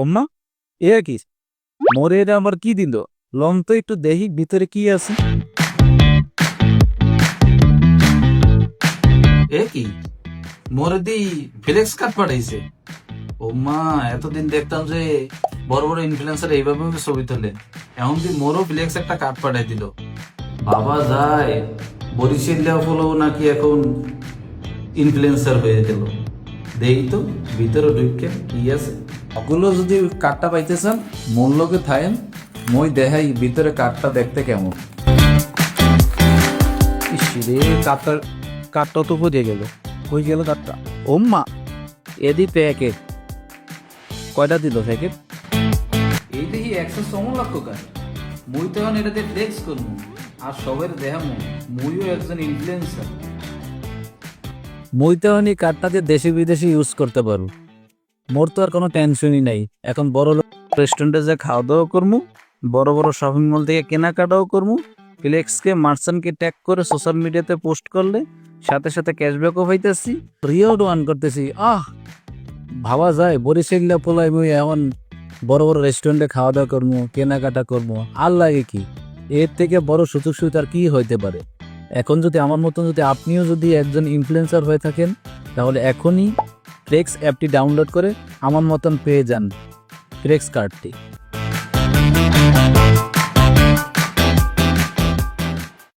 ওম্মা, এ কি? মোরে এটা আবার কি দিল? লং তো একটু দেখি ভিতরে কি আছে। এ কি মোরে দি ফ্লেক্স কার্ড পাঠাইছে। ও মা, এতদিন দেখতাম যে বড় বড় ইনফ্লুয়েন্সার এইভাবে ছবি তোলে, এমন কি মোরও ফ্লেক্স একটা কার্ড পাঠাই দিল। বাবা যায়, বরিশাল ফলো নাকি এখন ইনফ্লুয়েন্সার হয়ে গেল। দেখি তো ভিতরে ঢুকে কি আছে। ওগুলো যদি কার্ডটা পাইতে চান মূল্যকে থাকেন, মই দেখাই ভিতরে কার্ডটা দেখতে কেমন। ইসরে, কার্ডটা তো বুঝে গেল। কই গেল কার্ডটা? ওম্মা, এদি প্যাকেট। কয়টা দিল প্যাকেট? এই দেখি 154 লক্ষ কার্ড। মুই তো এখন এটাতে ফ্লেক্স করবো আর সবের দেখামো মুইও একজন ইনফ্লুয়েন্সার। মই তো এই কার্ডটা দিয়ে দেশি বিদেশি ইউজ করতে পারবো। মোর তো আর কোনো টেনশনই নাই। এখন বড় রেস্টুরেন্টে যে খাওয়া দাওয়া করবো, বড় বড় শপিং মল থেকে কেনাকাটাও করবো। ফ্লেক্সকে মার্চেন্টকে ট্যাগ করে সোশ্যাল মিডিয়াতে পোস্ট করলে সাথে সাথে ক্যাশব্যাকও পাইতেছি, রিওয়ার্ডও আর্ন করতেছি। ভাবা যায় বরিশাল পোলাই মুই এখন বড় বড় রেস্টুরেন্টে খাওয়া দাওয়া করবো, কেনাকাটা করবো। আর লাগে কি? এর থেকে বড় সুযোগ সুবিধা আর কি হইতে পারে? এখন যদি আমার মতন যদি আপনিও যদি একজন ইনফ্লুয়েন্সার হয়ে থাকেন, তাহলে এখনই ফ্লেক্স অ্যাপটি ডাউনলোড করে আমার মতন পেয়ে যান ফ্লেক্স কার্ডটি।